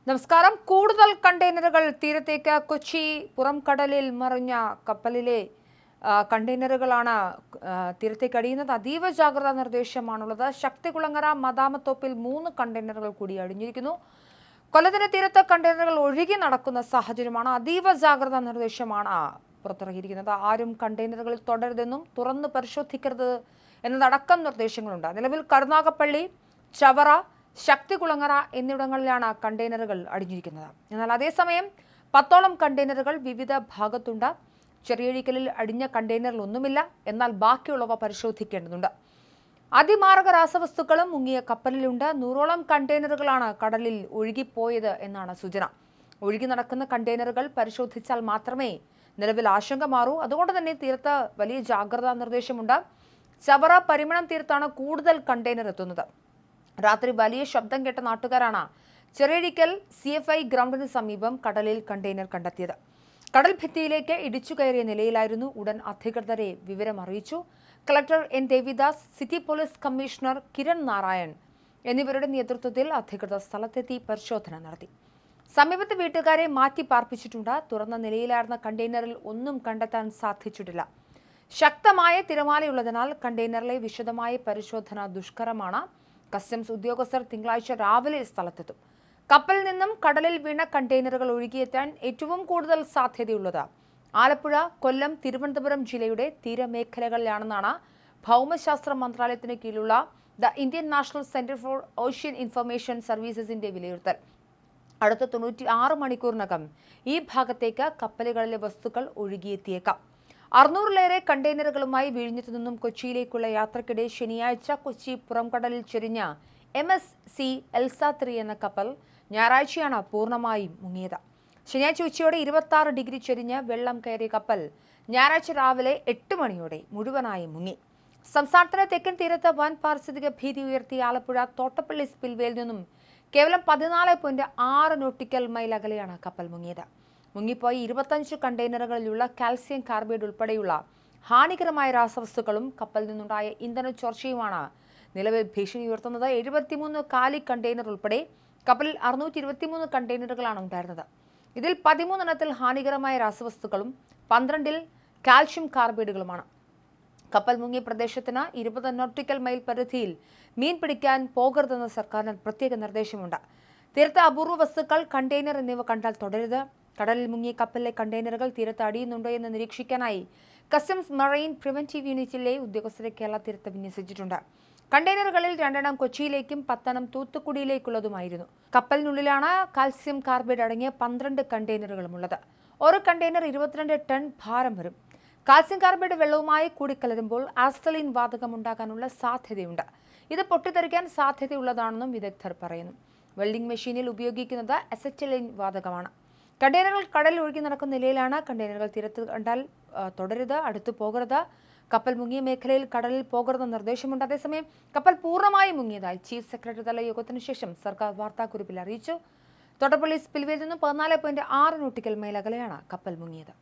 നമസ്കാരം. കൂടുതൽ കണ്ടെയ്നറുകൾ തീരത്തേക്ക്. കൊച്ചി പുറംകടലിൽ മറിഞ്ഞ കപ്പലിലെ കണ്ടെയ്നറുകളാണ് തീരത്തേക്ക് അടിയുന്നത്. അതീവ ജാഗ്രതാ നിർദ്ദേശമാണുള്ളത്. ശക്തികുളങ്ങര മദാമത്തോപ്പിൽ 3 കണ്ടെയ്നറുകൾ കൂടി അടിഞ്ഞിരിക്കുന്നു. കൊല്ലത്തിന്റെ തീരത്ത് കണ്ടെയ്നറുകൾ ഒഴുകി നടക്കുന്ന സാഹചര്യമാണ്. അതീവ ജാഗ്രതാ നിർദ്ദേശമാണ് പുറത്തിറക്കിയിരിക്കുന്നത്. ആരും കണ്ടെയ്നറുകളിൽ തുടരുതെന്നും തുറന്ന് പരിശോധിക്കരുത് എന്നതടക്കം നിർദ്ദേശങ്ങളുണ്ട്. നിലവിൽ കരുനാഗപ്പള്ളി, ചവറ, ശക്തികുളങ്ങര എന്നിവിടങ്ങളിലാണ് കണ്ടെയ്നറുകൾ അടിഞ്ഞിരിക്കുന്നത്. എന്നാൽ അതേസമയം 10ഓളം കണ്ടെയ്നറുകൾ വിവിധ ഭാഗത്തുണ്ട്. ചെറിയഴിക്കലിൽ അടിഞ്ഞ കണ്ടെയ്നറിൽ ഒന്നുമില്ല. എന്നാൽ ബാക്കിയുള്ളവ പരിശോധിക്കേണ്ടതുണ്ട്. അതിമാരക രാസവസ്തുക്കളും മുങ്ങിയ കപ്പലിലുണ്ട്. 100ഓളം കണ്ടെയ്നറുകളാണ് കടലിൽ ഒഴുകിപ്പോയത് എന്നാണ് സൂചന. ഒഴുകി നടക്കുന്ന കണ്ടെയ്നറുകൾ പരിശോധിച്ചാൽ മാത്രമേ നിലവിൽ ആശങ്ക മാറൂ. അതുകൊണ്ട് തന്നെ തീരത്ത് വലിയ ജാഗ്രതാ നിർദ്ദേശമുണ്ട്. ചവറ, പരിമണം തീരത്താണ് കൂടുതൽ കണ്ടെയ്നർ എത്തുന്നത്. രാത്രി വലിയ ശബ്ദം കേട്ട നാട്ടുകാരാണ് ചെറിയഴിക്കൽ CFI ഗ്രൗണ്ടിന് സമീപം കടലിൽ കണ്ടെയ്നർ കണ്ടെത്തിയത്. കടൽ ഭിത്തിയിലേക്ക് ഇടിച്ചു കയറിയ നിലയിലായിരുന്നു. ഉടൻ അധികൃതരെ വിവരം അറിയിച്ചു. Collector N. Devidas, city police commissioner Kiran Narayan എന്നിവരുടെ നേതൃത്വത്തിൽ അധികൃതർ സ്ഥലത്തെത്തി പരിശോധന നടത്തി. സമീപത്തെ വീട്ടുകാരെ മാറ്റി പാർപ്പിച്ചിട്ടുണ്ട്. തുറന്ന നിലയിലായിരുന്ന കണ്ടെയ്നറിൽ ഒന്നും കണ്ടെത്താൻ സാധിച്ചിട്ടില്ല. ശക്തമായ തിരമാലയുള്ളതിനാൽ കണ്ടെയ്നറിലെ വിശദമായ പരിശോധന ദുഷ്കരമാണ്. കസ്റ്റംസ് ഉദ്യോഗസ്ഥർ തിങ്കളാഴ്ച രാവിലെ സ്ഥലത്തെത്തും. കപ്പലിൽ നിന്നും കടലിൽ വീണ കണ്ടെയ്നറുകൾ ഒഴുകിയെത്താൻ ഏറ്റവും കൂടുതൽ സാധ്യതയുള്ളത് ആലപ്പുഴ, കൊല്ലം, തിരുവനന്തപുരം ജില്ലയുടെ തീരമേഖലകളിലാണെന്നാണ് ഭൗമശാസ്ത്ര മന്ത്രാലയത്തിന് കീഴിലുള്ള the Indian national centre for ocean information സർവീസസിന്റെ വിലയിരുത്തൽ. അടുത്ത 96 മണിക്കൂറിനകം ഈ ഭാഗത്തേക്ക് കപ്പലുകളിലെ വസ്തുക്കൾ ഒഴുകിയെത്തിയേക്കാം. 600-ലേറെ കണ്ടെയ്നറുകളുമായി വിഴിഞ്ഞത്തു നിന്നും കൊച്ചിയിലേക്കുള്ള യാത്രക്കിടെ ശനിയാഴ്ച കൊച്ചി പുറംകടലിൽ ചെരിഞ്ഞ MSC എൽസ 3 എന്ന കപ്പൽ ഞായറാഴ്ചയാണ് പൂർണ്ണമായും മുങ്ങിയത്. ശനിയാഴ്ച ഉച്ചയോടെ 26 ഡിഗ്രി ചെരിഞ്ഞ് വെള്ളം കയറിയ കപ്പൽ ഞായറാഴ്ച രാവിലെ 8 മണിയോടെ മുഴുവനായും മുങ്ങി. സംസ്ഥാനത്തിന് തെക്കൻ തീരത്ത് വൻ പാരിസ്ഥിതിക ഭീതി ഉയർത്തിയ ആലപ്പുഴ തോട്ടപ്പള്ളി സ്പിൽവേയിൽ നിന്നും കേവലം 14.6 നോട്ടിക്കൽ മൈൽ അകലെയാണ് കപ്പൽ മുങ്ങിയത്. മുങ്ങിപ്പോയി 25 കണ്ടെയ്നറുകളിലുള്ള കാൽസ്യം കാർബൈഡ് ഉൾപ്പെടെയുള്ള ഹാനികരമായ രാസവസ്തുക്കളും കപ്പലിൽ നിന്നുണ്ടായ ഇന്ധന ചോർച്ചയുമാണ് നിലവിൽ ഭീഷണി ഉയർത്തുന്നത്. 73 കാലി കണ്ടെയ്നർ ഉൾപ്പെടെ കപ്പലിൽ 623 കണ്ടെയ്നറുകളാണ് ഉണ്ടായിരുന്നത്. ഇതിൽ 13 ഹാനികരമായ രാസവസ്തുക്കളും 12 കാൽഷ്യം കാർബൈഡുകളുമാണ്. കപ്പൽ മുങ്ങിയ പ്രദേശത്തിന് 20 നോട്ടിക്കൽ മൈൽ പരിധിയിൽ മീൻ പിടിക്കാൻ പോകരുതെന്ന് സർക്കാരിന് പ്രത്യേക നിർദ്ദേശമുണ്ട്. തീരത്ത് അപൂർവ വസ്തുക്കൾ, കണ്ടെയ്നർ എന്നിവ കണ്ടാൽ തുടരുത്. കടലിൽ മുങ്ങിയ കപ്പലിലെ കണ്ടെയ്നറുകൾ തീരത്ത് അടിയുന്നുണ്ടോ എന്ന് നിരീക്ഷിക്കാനായി കസ്റ്റംസ് മറൈൻ പ്രിവന്റീവ് യൂണിറ്റിലെ ഉദ്യോഗസ്ഥരെ കേരള തീരത്ത് വിന്യസിച്ചിട്ടുണ്ട്. കണ്ടെയ്നറുകളിൽ 2 കൊച്ചിയിലേക്കും 10 തൂത്തുക്കുടിയിലേക്കുള്ളതുമായിരുന്നു. കപ്പലിനുള്ളിലാണ് കാൽസ്യം കാർബൈഡ് അടങ്ങിയ 12 കണ്ടെയ്നറുകളുമുള്ളത്. ഓരോ കണ്ടെയ്നർ 22 ടൺ ഭാരം വരും. കാൽസ്യം കാർബൈഡ് വെള്ളവുമായി കൂടിക്കലരുമ്പോൾ ആസ്തലീൻ വാതകം ഉണ്ടാകാനുള്ള സാധ്യതയുണ്ട്. ഇത് പൊട്ടിത്തെറിക്കാൻ സാധ്യതയുള്ളതാണെന്നും വിദഗ്ധർ പറയുന്നു. വെൽഡിംഗ് മെഷീനിൽ ഉപയോഗിക്കുന്നത് അസറ്റൈലിൻ വാതകമാണ്. കണ്ടെയ്നറുകൾ കടലിൽ ഒഴുകി നടക്കുന്ന നിലയിലാണ്. കണ്ടെയ്നറുകൾ തീരത്ത് കണ്ടാൽ തുടരുത്, അടുത്തു പോകരുത്. കപ്പൽ മുങ്ങിയ മേഖലയിൽ കടലിൽ പോകരുതെന്ന നിർദ്ദേശമുണ്ട്. അതേസമയം കപ്പൽ പൂർണ്ണമായും മുങ്ങിയതായി ചീഫ് സെക്രട്ടറി തല യോഗത്തിനു ശേഷം സർക്കാർ വാർത്താക്കുറിപ്പിൽ അറിയിച്ചു. തോട്ടപ്പള്ളി സ്പിൽവേയിൽ നിന്നും 14.6 നോട്ടിക്കൽ മൈൽ അകലെയാണ് കപ്പൽ മുങ്ങിയത്.